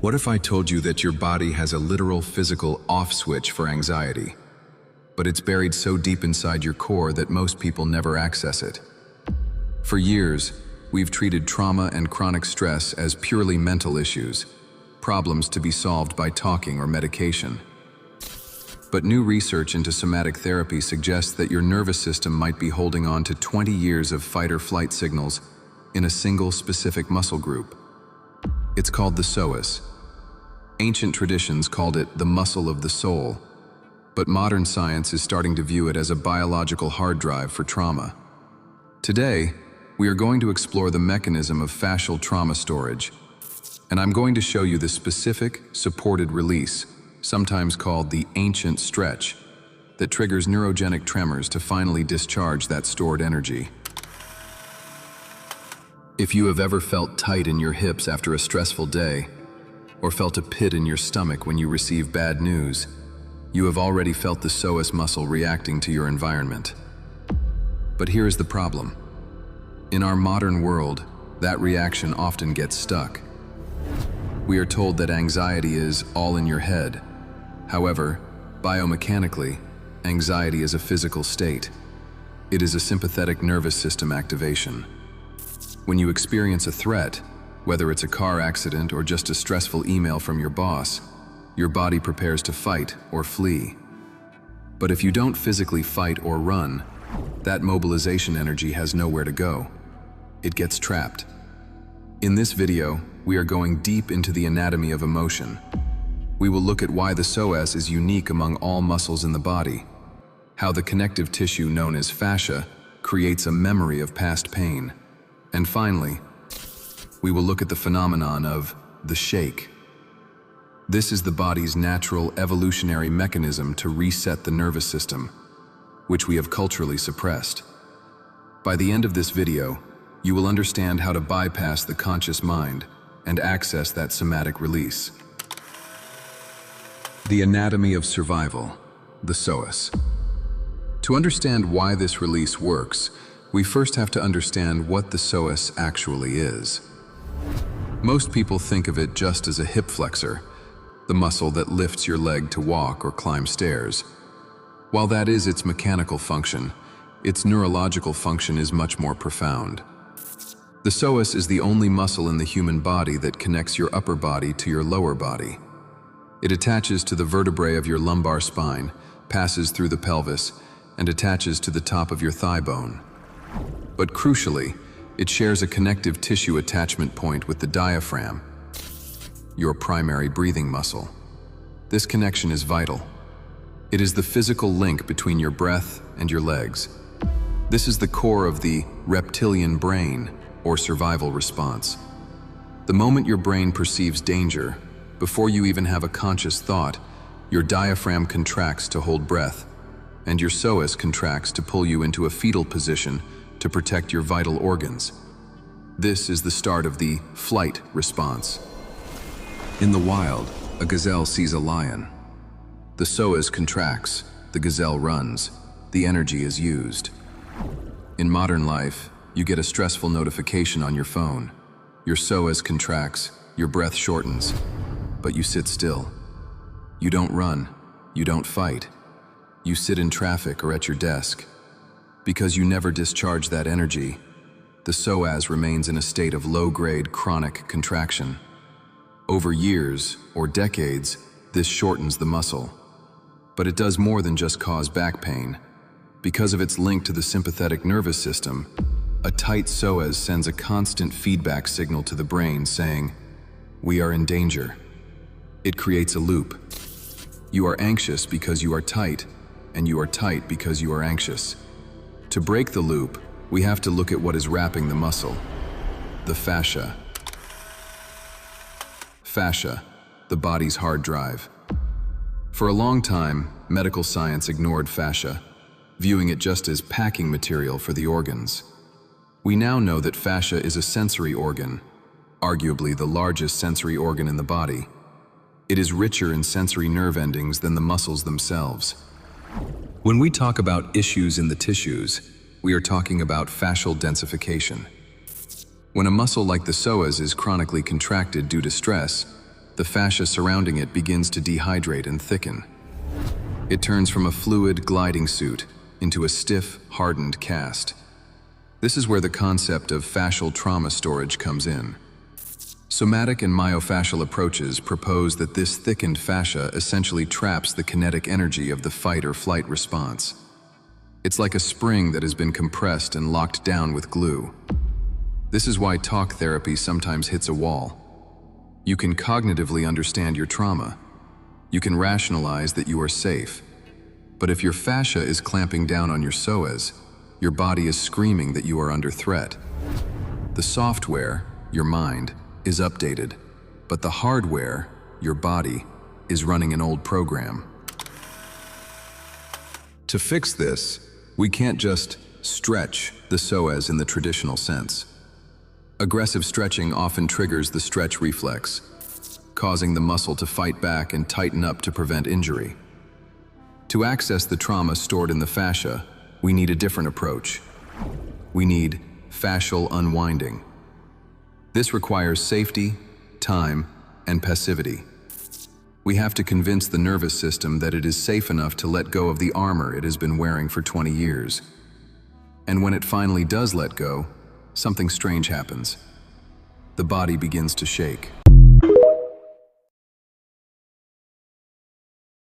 What if I told you that your body has a literal physical off switch for anxiety, but it's buried so deep inside your core that most people never access it? For years, we've treated trauma and chronic stress as purely mental issues, problems to be solved by talking or medication. But new research into somatic therapy suggests that your nervous system might be holding on to 20 years of fight or flight signals in a single specific muscle group. It's called the psoas. Ancient traditions called it the muscle of the soul, but modern science is starting to view it as a biological hard drive for trauma. Today, we are going to explore the mechanism of fascial trauma storage, and I'm going to show you the specific, supported release, sometimes called the ancient stretch, that triggers neurogenic tremors to finally discharge that stored energy. If you have ever felt tight in your hips after a stressful day, or felt a pit in your stomach when you receive bad news, you have already felt the psoas muscle reacting to your environment. But here is the problem. In our modern world, that reaction often gets stuck. We are told that anxiety is all in your head. However, biomechanically, anxiety is a physical state. It is a sympathetic nervous system activation. When you experience a threat, whether it's a car accident or just a stressful email from your boss, your body prepares to fight or flee. But if you don't physically fight or run, that mobilization energy has nowhere to go. It gets trapped. In this video, we are going deep into the anatomy of emotion. We will look at why the psoas is unique among all muscles in the body, how the connective tissue known as fascia creates a memory of past pain, and finally, we will look at the phenomenon of the shake. This is the body's natural evolutionary mechanism to reset the nervous system, which we have culturally suppressed. By the end of this video, you will understand how to bypass the conscious mind and access that somatic release. The anatomy of survival, the psoas. To understand why this release works, we first have to understand what the psoas actually is. Most people think of it just as a hip flexor, the muscle that lifts your leg to walk or climb stairs. While that is its mechanical function, its neurological function is much more profound. The psoas is the only muscle in the human body that connects your upper body to your lower body. It attaches to the vertebrae of your lumbar spine, passes through the pelvis, and attaches to the top of your thigh bone. But crucially, it shares a connective tissue attachment point with the diaphragm, your primary breathing muscle. This connection is vital. It is the physical link between your breath and your legs. This is the core of the reptilian brain, or survival response. The moment your brain perceives danger, before you even have a conscious thought, your diaphragm contracts to hold breath, and your psoas contracts to pull you into a fetal position to protect your vital organs. This is the start of the flight response. In the wild, a gazelle sees a lion. The psoas contracts, the gazelle runs, the energy is used. In modern life, you get a stressful notification on your phone. Your psoas contracts, your breath shortens, but you sit still. You don't run, you don't fight. You sit in traffic or at your desk. Because you never discharge that energy, the psoas remains in a state of low-grade chronic contraction. Over years or decades, this shortens the muscle. But it does more than just cause back pain. Because of its link to the sympathetic nervous system, a tight psoas sends a constant feedback signal to the brain saying, "We are in danger." It creates a loop. You are anxious because you are tight, and you are tight because you are anxious. To break the loop, we have to look at what is wrapping the muscle, the fascia. Fascia, the body's hard drive. For a long time, medical science ignored fascia, viewing it just as packing material for the organs. We now know that fascia is a sensory organ, arguably the largest sensory organ in the body. It is richer in sensory nerve endings than the muscles themselves. When we talk about issues in the tissues, we are talking about fascial densification. When a muscle like the psoas is chronically contracted due to stress, the fascia surrounding it begins to dehydrate and thicken. It turns from a fluid, gliding suit into a stiff, hardened cast. This is where the concept of fascial trauma storage comes in. Somatic and myofascial approaches propose that this thickened fascia essentially traps the kinetic energy of the fight or flight response. It's like a spring that has been compressed and locked down with glue. This is why talk therapy sometimes hits a wall. You can cognitively understand your trauma. You can rationalize that you are safe. But if your fascia is clamping down on your psoas, your body is screaming that you are under threat. The software, your mind, is updated, but the hardware, your body, is running an old program. To fix this, we can't just stretch the psoas in the traditional sense. Aggressive stretching often triggers the stretch reflex, causing the muscle to fight back and tighten up to prevent injury. To access the trauma stored in the fascia, we need a different approach. We need fascial unwinding. This requires safety, time, and passivity. We have to convince the nervous system that it is safe enough to let go of the armor it has been wearing for 20 years. And when it finally does let go, something strange happens. The body begins to shake.